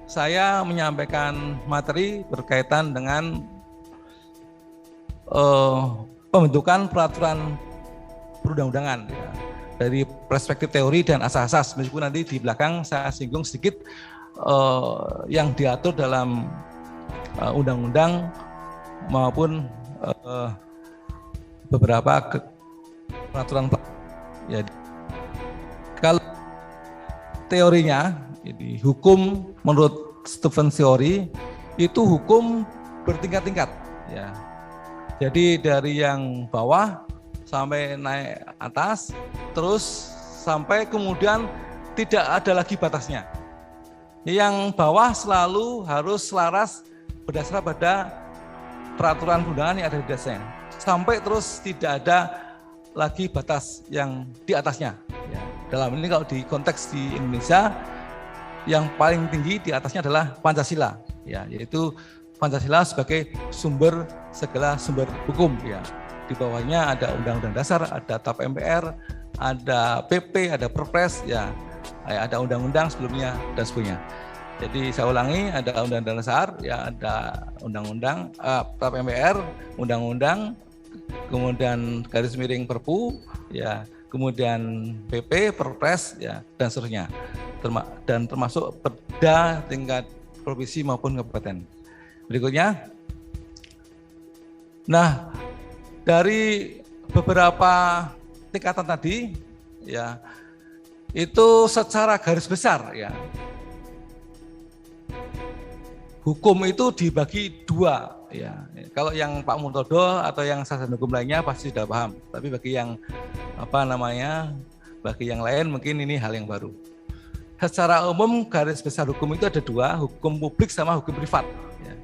saya menyampaikan materi berkaitan dengan pembentukan peraturan perundang-undangan ya, dari perspektif teori dan asas-asas, meskipun nanti di belakang saya singgung sedikit yang diatur dalam undang-undang maupun beberapa peraturan ya. Kalau teorinya, jadi hukum menurut Stephen Theory itu hukum bertingkat-tingkat ya. Jadi dari yang bawah sampai naik atas, terus sampai kemudian tidak ada lagi batasnya. Yang bawah selalu harus selaras berdasarkan pada peraturan perundangan yang ada di dasarnya. Sampai terus tidak ada lagi batas yang di atasnya. Ya, dalam ini kalau di konteks di Indonesia, yang paling tinggi di atasnya adalah Pancasila, ya, yaitu Pancasila sebagai sumber segala sumber hukum. Ya. Di bawahnya ada Undang-Undang Dasar, ada TAP MPR, ada PP, ada Perpres, ya, ada undang-undang sebelumnya dan sebagainya. Jadi saya ulangi, ada Undang-Undang Dasar, ya, ada Undang-Undang TAP MPR, Undang-Undang, kemudian garis miring Perpu, ya, kemudian PP, Perpres, ya, dan seterusnya, dan termasuk perda tingkat provinsi maupun kabupaten. Berikutnya, nah dari beberapa tingkatan tadi, ya, itu secara garis besar, ya, hukum itu dibagi dua, ya. Kalau yang Pak Murtodo atau yang sarjana hukum lainnya pasti sudah paham. Tapi bagi yang bagi yang lain mungkin ini hal yang baru. Secara umum garis besar hukum itu ada dua, hukum publik sama hukum privat. Ya.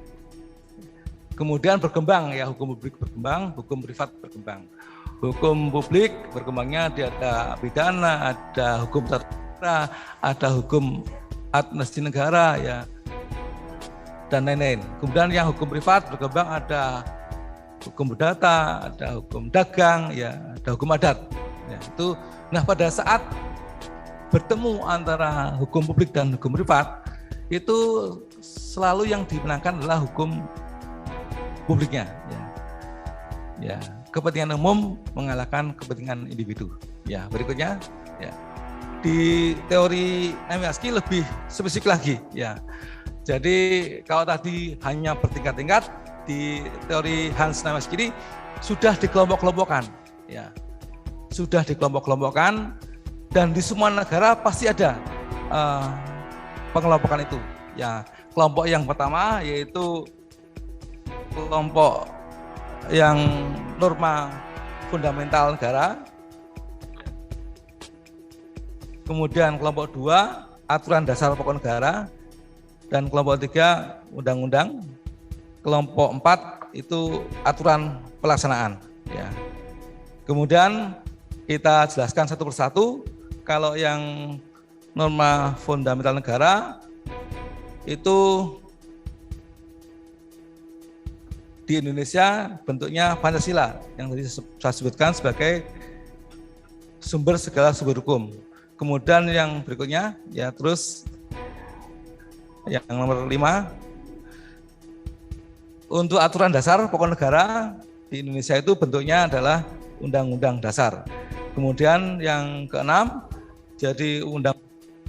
Kemudian berkembang, ya, hukum publik berkembang, hukum privat berkembang. Hukum publik berkembangnya ada pidana, ada hukum tata negara, ada hukum administrasi negara, ya, dan lain-lain. Kemudian yang hukum privat berkembang ada hukum perdata, ada hukum dagang, ya, ada hukum adat. Ya, itu. Nah, pada saat bertemu antara hukum publik dan hukum privat, itu selalu yang dimenangkan adalah hukum publiknya. Ya. Ya, kepentingan umum mengalahkan kepentingan individu. Ya, berikutnya, ya, di teori Naim-Yazki lebih spesifik lagi. Ya. Jadi kalau tadi hanya bertingkat-tingkat, di teori Hans Naim-Yazki ini sudah dikelompok-kelompokkan, ya, sudah dikelompok-kelompokkan, dan di semua negara pasti ada pengelompokan itu. Ya, kelompok yang pertama yaitu kelompok yang norma fundamental negara. Kemudian kelompok dua aturan dasar pokok negara. Dan kelompok 3 undang-undang, kelompok 4 itu aturan pelaksanaan. Ya. Kemudian kita jelaskan satu persatu. Kalau yang norma fundamental negara itu di Indonesia bentuknya Pancasila yang tadi saya sebutkan sebagai sumber segala sumber hukum. Kemudian yang berikutnya, ya, terus yang nomor 5, untuk aturan dasar pokok negara di Indonesia itu bentuknya adalah Undang-Undang Dasar. Kemudian yang keenam, jadi undang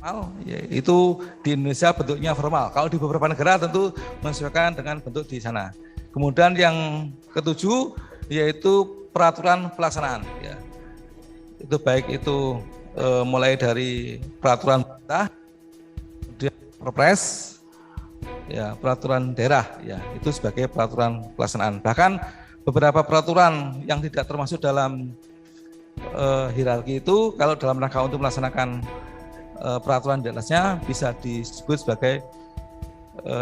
formal, yaitu di Indonesia bentuknya formal. Kalau di beberapa negara tentu menyesuaikan dengan bentuk di sana. Kemudian yang ketujuh, yaitu peraturan pelaksanaan. Ya. Itu baik itu mulai dari peraturan pemerintah, Perpres, ya, peraturan daerah, ya, itu sebagai peraturan pelaksanaan. Bahkan beberapa peraturan yang tidak termasuk dalam hierarki itu, kalau dalam rangka untuk melaksanakan peraturan di atasnya bisa disebut sebagai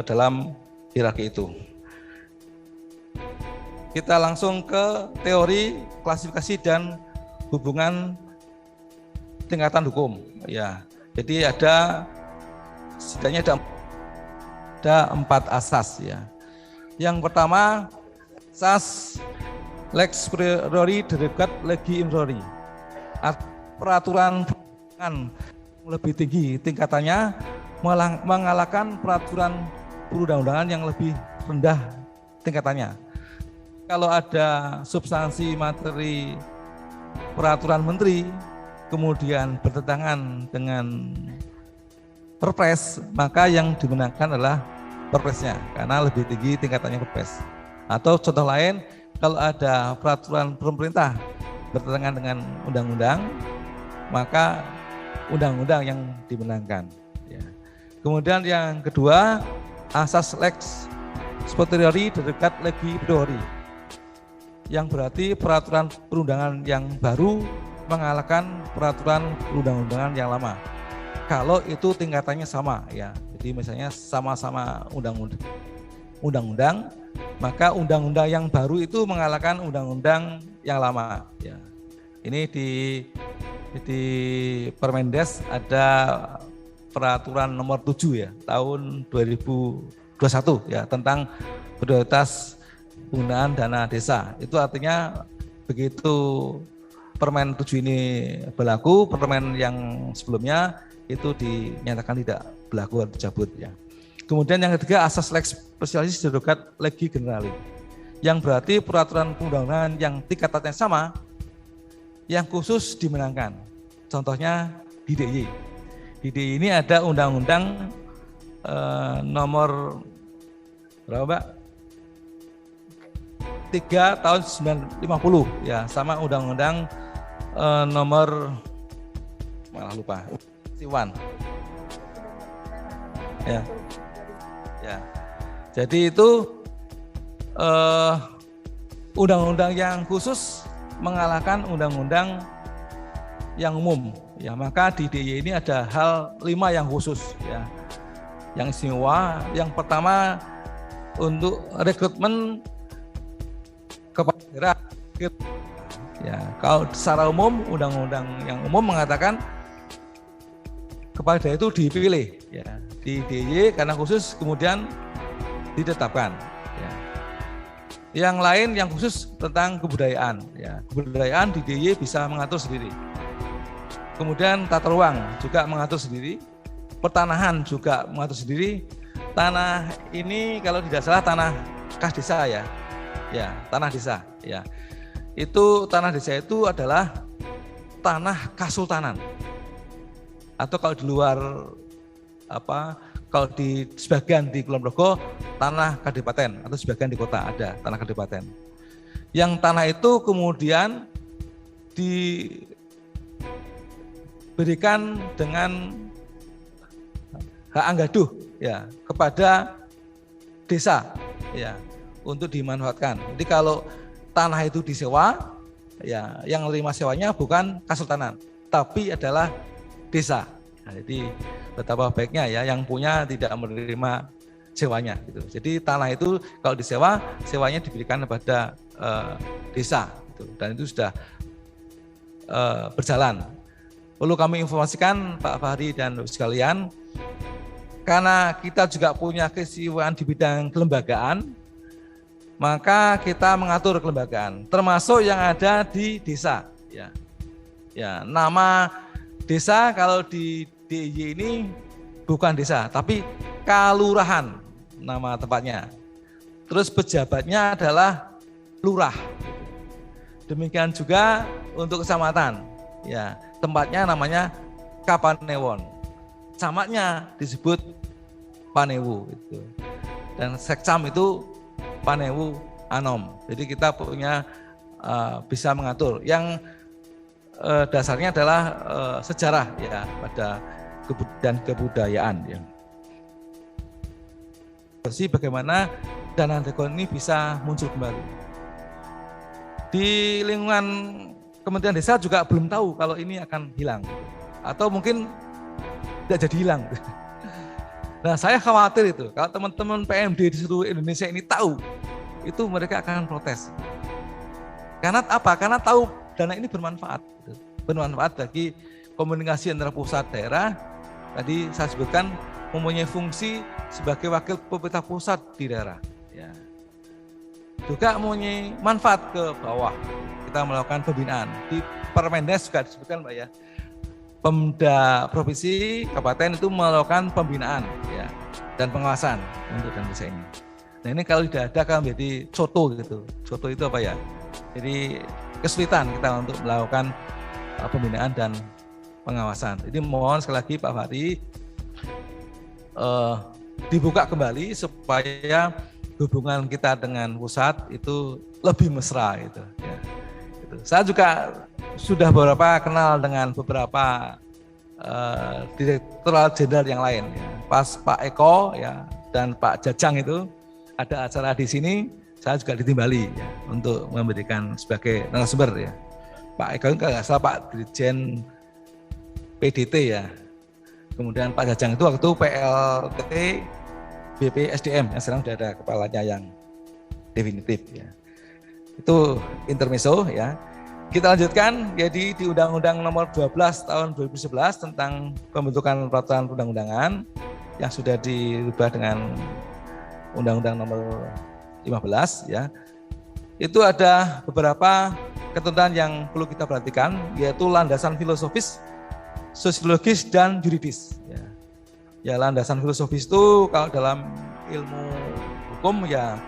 dalam hierarki itu. Kita langsung ke teori klasifikasi dan hubungan tingkatan hukum. Ya, jadi setidaknya ada 4 asas, ya. Yang pertama, asas lex priori derogat legi inferiori. Peraturan yang lebih tinggi tingkatannya mengalahkan peraturan perundang-undangan yang lebih rendah tingkatannya. Kalau ada substansi materi peraturan menteri kemudian bertentangan dengan Perpres, maka yang dimenangkan adalah Perpresnya karena lebih tinggi tingkatannya Perpres. Atau contoh lain, kalau ada peraturan pemerintah bertentangan dengan undang-undang, maka undang-undang yang dimenangkan. Ya. Kemudian yang kedua, asas lex superiori derogat legi priori, yang berarti peraturan perundangan yang baru mengalahkan peraturan perundang-undangan yang lama. Kalau itu tingkatannya sama, ya. Jadi misalnya sama-sama undang-undang, maka undang-undang yang baru itu mengalahkan undang-undang yang lama. Ya. Ini di Permendes ada peraturan nomor 7 ya tahun 2021 ya tentang prioritas penggunaan dana desa. Itu artinya begitu Permen 7 ini berlaku, Permen yang sebelumnya itu dinyatakan tidak berlaku atau dicabut ya. Kemudian yang ketiga, asas lex specialis derogat legi generali, yang berarti peraturan perundangan yang tingkatannya sama, yang khusus dimenangkan. Contohnya di DIY. Di DIY ini ada undang-undang nomor berapa Mbak? 3 tahun 1950 ya, sama undang-undang nomor malah lupa. Siwan. Ya. Ya. Jadi itu undang-undang yang khusus mengalahkan undang-undang yang umum. Ya, maka di DIY ini ada hal 5 yang khusus ya. Yang istimewa, yang pertama untuk rekrutmen kepala daerah. Ya, kalau secara umum undang-undang yang umum mengatakan kepala daerah itu dipilih ya. Di DIY karena khusus kemudian ditetapkan ya. Yang lain yang khusus tentang kebudayaan ya. Kebudayaan di DIY bisa mengatur sendiri. Kemudian tata ruang juga mengatur sendiri, pertanahan juga mengatur sendiri. Tanah ini kalau tidak salah tanah kas desa ya. Ya, tanah desa ya. Itu tanah desa itu adalah tanah kasultanan. Atau kalau di luar kalau di sebagian di Kulon Progo tanah kadipaten atau sebagian di kota ada tanah kadipaten. Yang tanah itu kemudian diberikan dengan hak anggaduh ya kepada desa ya untuk dimanfaatkan. Jadi kalau tanah itu disewa ya yang menerima sewanya bukan kasultanan tapi adalah desa. Nah, jadi betapa baiknya ya yang punya tidak menerima sewanya gitu. Jadi tanah itu kalau disewa, sewanya diberikan kepada desa gitu. Dan itu sudah berjalan. Perlu kami informasikan Pak Fahri dan sekalian, karena kita juga punya keistimewaan di bidang kelembagaan, maka kita mengatur kelembagaan, termasuk yang ada di desa. Ya, nama desa kalau di DIY ini bukan desa, tapi kalurahan nama tempatnya. Terus pejabatnya adalah lurah. Demikian juga untuk kecamatan. Ya, tempatnya namanya Kapanewon. Camatnya disebut Panewu itu. Dan sekcam itu Panewu Anom. Jadi kita punya bisa mengatur. Yang dasarnya adalah sejarah ya pada dan kebudayaan ya. Terus bagaimana dana dekon ini bisa muncul kembali. Di lingkungan Kementerian Desa juga belum tahu kalau ini akan hilang atau mungkin tidak jadi hilang. Nah, saya khawatir itu kalau teman-teman PMD di seluruh Indonesia ini tahu, itu mereka akan protes. Karena apa? Karena tahu dana ini bermanfaat. Bermanfaat bagi komunikasi antara pusat daerah. Tadi saya sebutkan mempunyai fungsi sebagai wakil pemerintah pusat di daerah. Ya. Juga mempunyai manfaat ke bawah. Kita melakukan pembinaan. Di Permendes juga disebutkan Mbak ya. Pemda provinsi, kabupaten itu melakukan pembinaan ya dan pengawasan untuk dana desa ini. Nah ini kalau tidak ada kan menjadi coto gitu. Coto itu apa ya? Jadi kesulitan kita untuk melakukan pembinaan dan pengawasan. Jadi mohon sekali lagi Pak Fahri dibuka kembali supaya hubungan kita dengan pusat itu lebih mesra gitu. Ya. Gitu. Saya juga sudah beberapa kenal dengan beberapa direktur jenderal yang lain. Ya. Pas Pak Eko ya dan Pak Jajang itu ada acara di sini, saya juga ditimbali ya, untuk memberikan sebagai narasumber ya. Pak Eko kalau nggak salah Pak Dirjen PDT ya. Kemudian Pak Jajang itu waktu PLT BPSDM yang sekarang sudah ada kepalanya yang definitif ya. Itu intermezzo ya. Kita lanjutkan, jadi di Undang-Undang Nomor 12 Tahun 2011 tentang pembentukan peraturan perundang-undangan yang sudah dirubah dengan Undang-Undang Nomor 15 ya. Itu ada beberapa ketentuan yang perlu kita perhatikan, yaitu landasan filosofis, sosiologis dan yuridis ya. Ya landasan filosofis itu kalau dalam ilmu hukum ya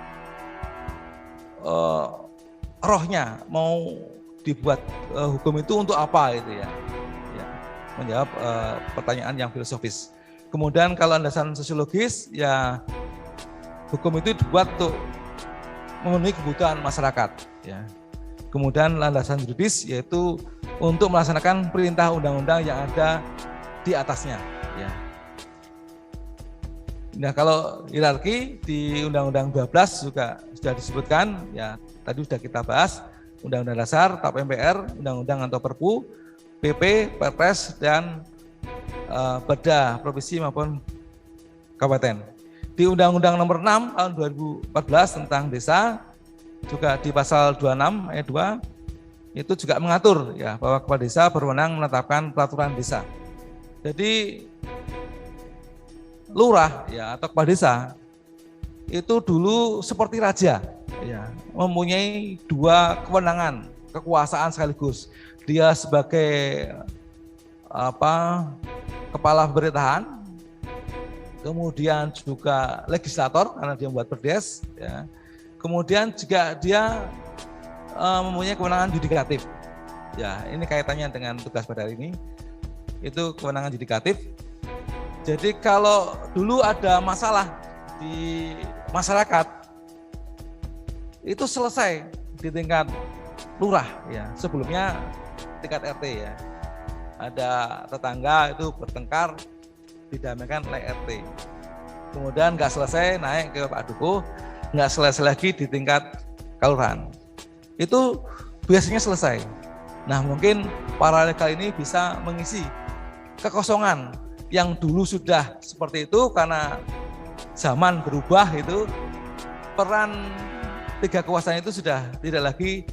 rohnya mau dibuat hukum itu untuk apa itu ya, ya menjawab pertanyaan yang filosofis. Kemudian kalau landasan sosiologis ya hukum itu dibuat untuk memenuhi kebutuhan masyarakat ya. Kemudian landasan yuridis yaitu untuk melaksanakan perintah undang-undang yang ada di atasnya ya. Nah kalau hierarki di Undang-Undang 12 juga sudah disebutkan ya, tadi sudah kita bahas. Undang-Undang Dasar, TAP MPR, Undang-Undang atau Perpu, PP, Perpres, dan Perda Provinsi maupun Kabupaten. Di Undang-Undang Nomor 6 tahun 2014 tentang desa, juga di pasal 26 ayat 2, itu juga mengatur ya bahwa kepala desa berwenang menetapkan peraturan desa. Jadi lurah ya atau kepala desa itu dulu seperti raja. Ya, mempunyai dua kewenangan, kekuasaan sekaligus. Dia sebagai kepala pemerintahan, kemudian juga legislator karena dia membuat perdes, ya. Kemudian juga dia mempunyai kewenangan yudikatif. Ya, ini kaitannya dengan tugas pada hari ini. Itu kewenangan yudikatif. Jadi kalau dulu ada masalah di masyarakat, itu selesai di tingkat lurah ya, sebelumnya tingkat RT ya. Ada tetangga itu bertengkar didamaikan oleh RT. Kemudian nggak selesai naik ke Pak Dukuh, nggak selesai lagi di tingkat kelurahan. Itu biasanya selesai. Nah mungkin paralegal ini bisa mengisi kekosongan yang dulu sudah seperti itu karena zaman berubah itu, peran tiga kekuasaan itu sudah tidak lagi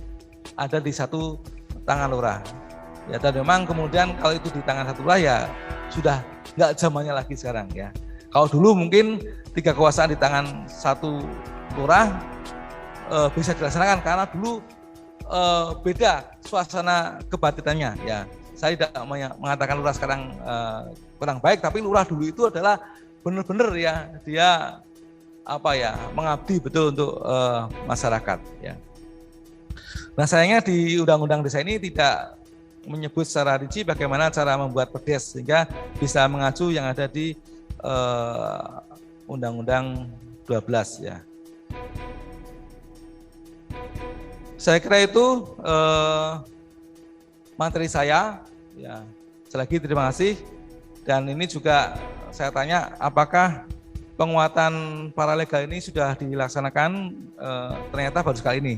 ada di satu tangan lurah. Ya, dan memang kemudian kalau itu di tangan satu lurah ya sudah nggak zamannya lagi sekarang ya. Kalau dulu mungkin tiga kekuasaan di tangan satu lurah bisa dilaksanakan karena dulu beda suasana kebatitannya ya. Saya tidak mengatakan lurah sekarang kurang baik, tapi lurah dulu itu adalah benar-benar ya dia mengabdi betul untuk masyarakat ya. Nah sayangnya di Undang-Undang Desa ini tidak menyebut secara rinci bagaimana cara membuat perdes sehingga bisa mengacu yang ada di Undang-Undang 12 ya. Saya kira itu materi saya ya. Sekali lagi terima kasih, dan ini juga saya tanya apakah penguatan paralegal ini sudah dilaksanakan, ternyata baru sekali ini.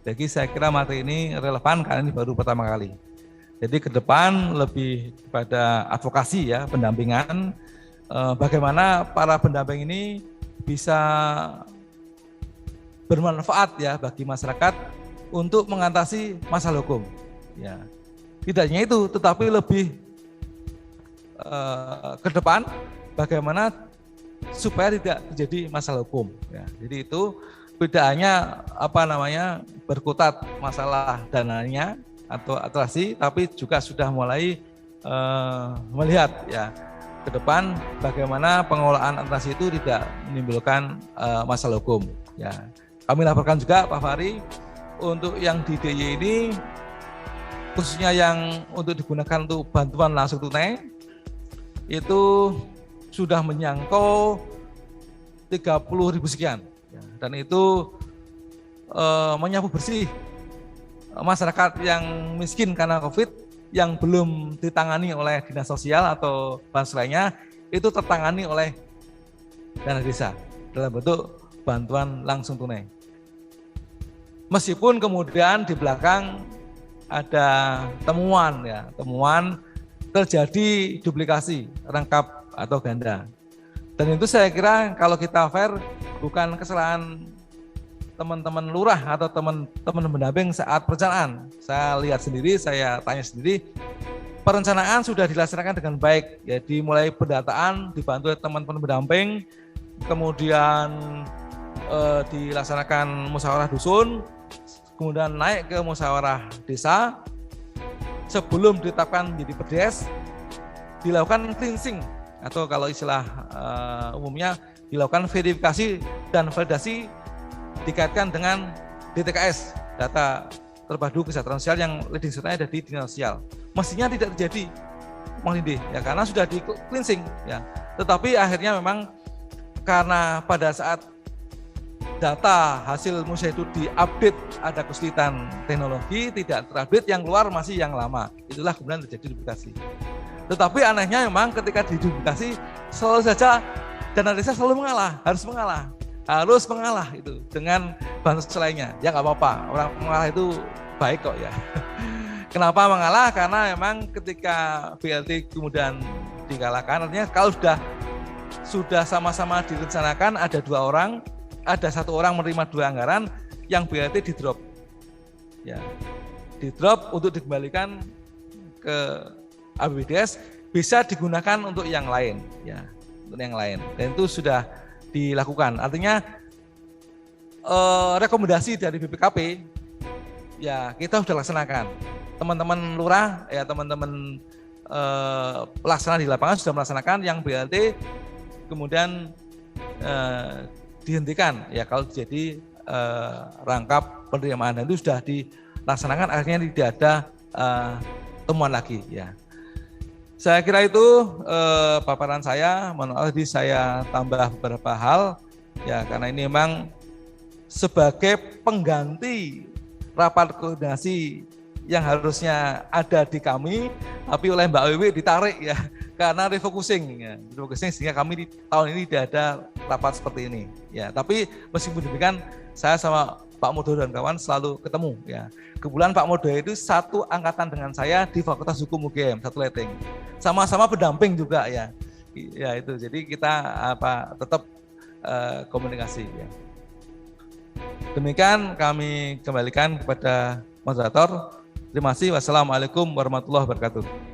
Jadi saya kira materi ini relevan karena ini baru pertama kali. Jadi ke depan lebih pada advokasi ya, pendampingan, bagaimana para pendamping ini bisa bermanfaat ya bagi masyarakat untuk mengatasi masalah hukum. Ya, tidak hanya itu, tetapi lebih ke depan bagaimana supaya tidak terjadi masalah hukum ya. Jadi itu tidak hanya berkutat masalah dananya atau atrasi, tapi juga sudah mulai melihat ya ke depan bagaimana pengelolaan administrasi itu tidak menimbulkan masalah hukum. Ya, kami laporkan juga Pak Fahri untuk yang di DIY ini khususnya yang untuk digunakan untuk bantuan langsung tunai itu sudah menyangkau 30.000 sekian ya, dan itu menyapu bersih masyarakat yang miskin karena COVID yang belum ditangani oleh dinas sosial atau bansos lainnya itu tertangani oleh dana desa dalam bentuk bantuan langsung tunai. Meskipun kemudian di belakang ada temuan terjadi duplikasi rangkap atau ganda. Dan itu saya kira kalau kita fair bukan kesalahan teman-teman lurah atau teman-teman pendamping saat perencanaan. Saya lihat sendiri, saya tanya sendiri, perencanaan sudah dilaksanakan dengan baik. Ya, dimulai pendataan dibantu oleh teman-teman pendamping, kemudian dilaksanakan musyawarah dusun, kemudian naik ke musyawarah desa, sebelum ditetapkan menjadi PDS, dilakukan cleansing atau kalau istilah umumnya dilakukan verifikasi dan validasi dikaitkan dengan DTKS, data terpadu kesejahteraan sosial yang leading sosialnya ada di dinas sosial. Mestinya tidak terjadi, Bang Lindi, ya karena sudah di cleansing, ya. Tetapi akhirnya memang karena pada saat data hasil musya itu diupdate ada kesulitan teknologi, tidak terupdate, yang keluar masih yang lama. Itulah kemudian terjadi duplikasi. Tetapi anehnya memang ketika diduplikasi selalu saja dana desa selalu harus mengalah itu dengan bansos lainnya. Ya nggak apa-apa, orang mengalah itu baik kok ya. Kenapa mengalah? Karena memang ketika BLT kemudian dikalahkan, artinya kalau sudah sama-sama direncanakan ada 2 orang, ada 1 orang menerima 2 anggaran, yang BLT di drop. Ya, di drop untuk dikembalikan ke APBDes, bisa digunakan untuk yang lain, ya, untuk yang lain. Dan itu sudah dilakukan. Artinya rekomendasi dari BPKP ya kita sudah laksanakan. Teman-teman lurah ya teman-teman pelaksana di lapangan sudah melaksanakan, yang BLT kemudian dihentikan ya kalau jadi rangkap penerimaan, dan itu sudah dilaksanakan, akhirnya tidak ada temuan lagi ya. Saya kira itu paparan saya. Mohon maaf tadi saya tambah beberapa hal ya, karena ini memang sebagai pengganti rapat koordinasi yang harusnya ada di kami, tapi oleh Mbak Wiwi ditarik ya, karena refocusing sehingga kami di tahun ini tidak ada rapat seperti ini ya. Tapi meskipun demikian, saya sama Pak Modo dan kawan selalu ketemu ya. Kebetulan Pak Modo itu satu angkatan dengan saya di Fakultas Hukum UGM, satu letting. Sama-sama pendamping juga ya. Ya itu. Jadi kita tetap komunikasi ya. Demikian kami kembalikan kepada moderator. Terima kasih. Wassalamualaikum warahmatullahi wabarakatuh.